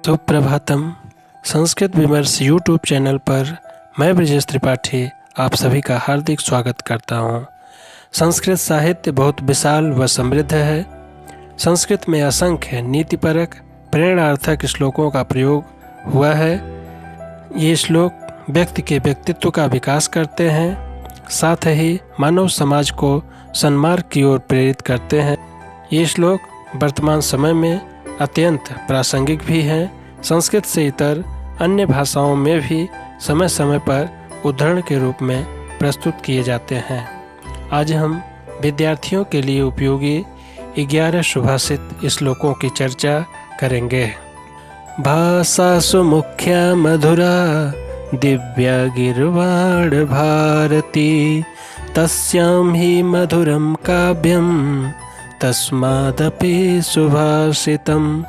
सुप्रभातम। संस्कृत विमर्श YouTube channel पर मैं ब्रजेश त्रिपाठी आप सभी का हार्दिक स्वागत करता हूँ। संस्कृत साहित्य बहुत विशाल व समृद्ध है। संस्कृत में असंख्य नीतिपरक प्रेरणार्थक श्लोकों का प्रयोग हुआ है। ये श्लोक व्यक्ति के व्यक्तित्व का विकास करते हैं, साथ ही मानव समाज को सन्मार्ग की ओर प्रेरित करते हैं। ये श्लोक वर्तमान समय में अत्यंत प्रासंगिक भी हैं। संस्कृत से इतर अन्य भाषाओं में भी समय समय पर उद्धरण के रूप में प्रस्तुत किए जाते हैं। आज हम विद्यार्थियों के लिए उपयोगी 11 सुभाषित श्लोकों की चर्चा करेंगे। भाषासु मुख्या मधुरा दिव्या गिर्वाण भारती तस्यां ही मधुरम काव्यम तस्मादपि सुभाषितम।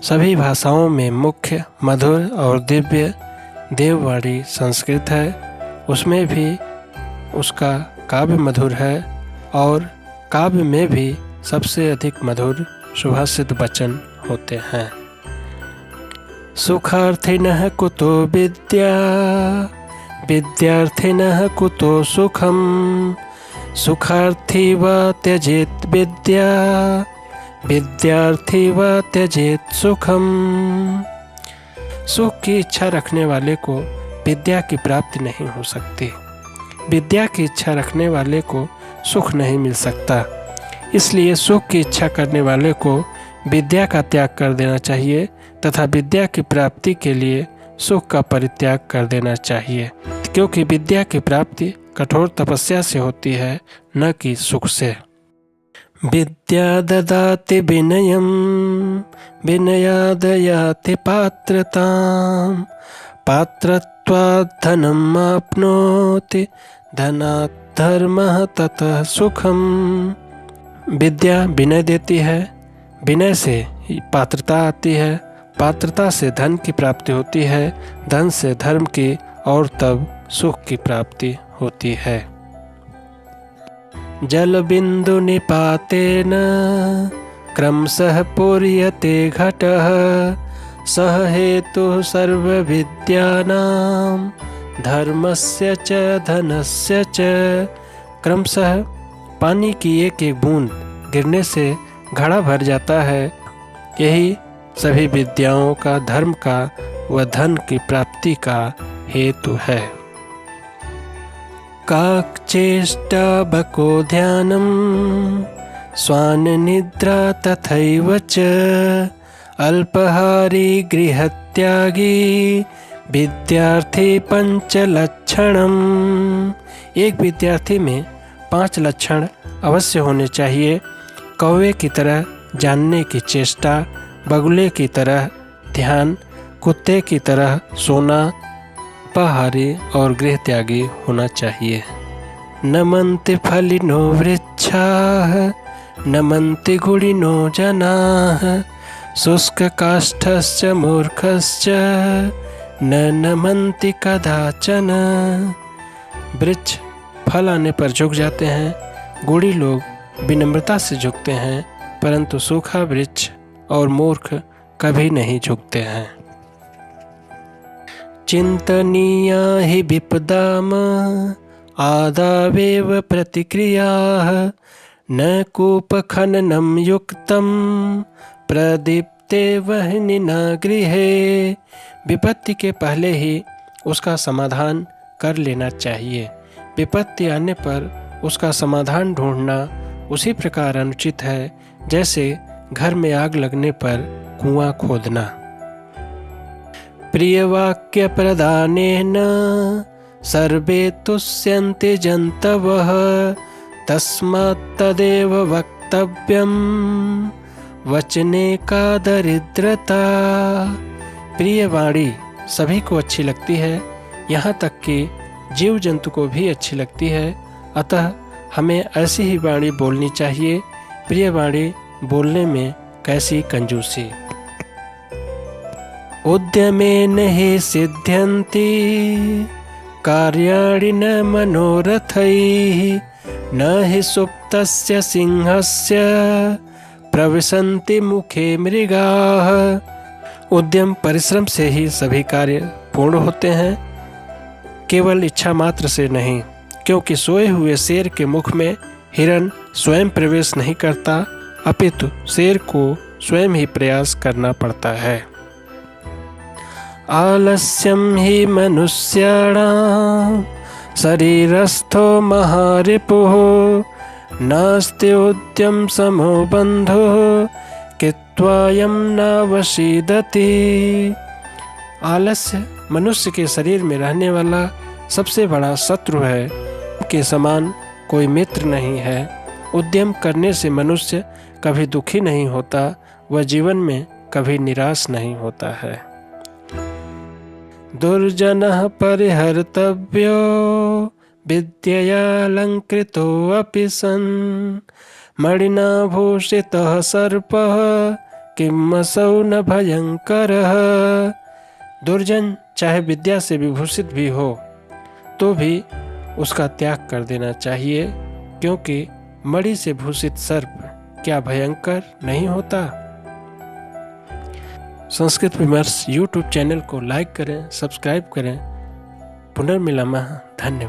सभी भाषाओं में मुख्य, मधुर और दिव्य देववाणी संस्कृत है। उसमें भी उसका काव्य मधुर है और काव्य में भी सबसे अधिक मधुर सुभाषित वचन होते हैं। सुखार्थिनः कुतो विद्या विद्यार्थिनः कुतो सुखम सुखार्थी वा त्यजेत विद्या विद्यार्थी वा त्यजेत सुखम। सुख की इच्छा रखने वाले को विद्या की प्राप्ति नहीं हो सकती, विद्या की इच्छा रखने वाले को सुख नहीं मिल सकता। इसलिए सुख की इच्छा करने वाले को विद्या का त्याग कर देना चाहिए तथा विद्या की प्राप्ति के लिए सुख का परित्याग कर देना चाहिए, क्योंकि विद्या की प्राप्ति कठोर तपस्या से होती है, न कि सुख से। विद्या ददाति विनयम विनयादयाति पात्रताम पात्रत्वात् धनम आप्नोति धनात् धर्मः ततः सुखम। विद्या विनय देती है, विनय से पात्रता आती है, पात्रता से धन की प्राप्ति होती है, धन से धर्म की और तब सुख की प्राप्ति होती है। जल बिंदु निपातेन क्रमशः पूर्यते घटः सह हेतु सर्व विद्यानां धर्मस्य च धनस्य च। क्रमशः पानी की एक एक बूंद गिरने से घड़ा भर जाता है। यही सभी विद्याओं का, धर्म का व धन की प्राप्ति का हेतु है। काक्चेष्टा बको ध्यानम स्वान निद्रा तथैव च अल्पहारी गृहत्यागी विद्यार्थी पंचलक्षणम। एक विद्यार्थी में 5 लक्षण अवश्य होने चाहिए। कौवे की तरह जानने की चेष्टा, बगुले की तरह ध्यान, कुत्ते की तरह सोना, पहाड़ी और गृह त्यागी होना चाहिए। नमन्ति फलिनो वृक्षाः नमन्ति गुणिनो जनाः शुष्क काष्ठश्च मूर्खश्च न नमन्ति कदाचन। वृक्ष फल आने पर झुक जाते हैं, गुणी लोग विनम्रता से झुकते हैं, परंतु सूखा वृक्ष और मूर्ख कभी नहीं झुकते हैं। चिंतनीया हि विपदाम आदावेव प्रतिक्रियाः न कूपखननं युक्तं प्रदीप्ते वह्नि न गृहे। विपत्ति के पहले ही उसका समाधान कर लेना चाहिए। विपत्ति आने पर उसका समाधान ढूंढना उसी प्रकार अनुचित है जैसे घर में आग लगने पर कुआं खोदना। प्रियवाक्य प्रदानेन सर्वे तुष्यन्ति जन्तवः तस्मात् तदेव वक्तव्यम वचने का दरिद्रता। प्रिय वाणी सभी को अच्छी लगती है, यहाँ तक कि जीव जंतु को भी अच्छी लगती है। अतः हमें ऐसी ही वाणी बोलनी चाहिए। प्रिय वाणी बोलने में कैसी कंजूसी। उद्यमेन हि सिद्ध्यन्ति कार्याणि न मनोरथैः न हि सुप्तस्य सिंहस्य प्रविशन्ति मुखे मृगाः। उद्यम परिश्रम से ही सभी कार्य पूर्ण होते हैं, केवल इच्छा मात्र से नहीं, क्योंकि सोए हुए शेर के मुख में हिरण स्वयं प्रवेश नहीं करता, अपितु शेर को स्वयं ही प्रयास करना पड़ता है। आलस्यम ही मनुष्याणां शरीरस्थो महारिपुः नास्ति उद्यम समो बंधो कित्वायं नावसीदति। आलस्य मनुष्य के शरीर में रहने वाला सबसे बड़ा शत्रु है, के समान कोई मित्र नहीं है। उद्यम करने से मनुष्य कभी दुखी नहीं होता, वह जीवन में कभी निराश नहीं होता है। दुर्जनः परिहर्तव्यो विद्यया अलंकृतो अपि सन् मणिना भूषितः सर्पः किमसौ न भयंकरः। दुर्जन चाहे विद्या से विभूषित भी हो तो भी उसका त्याग कर देना चाहिए, क्योंकि मणि से भूषित सर्प क्या भयंकर नहीं होता। संस्कृत विमर्श यूट्यूब चैनल को लाइक करें, सब्सक्राइब करें। पुनर्मिलामः। धन्यवाद।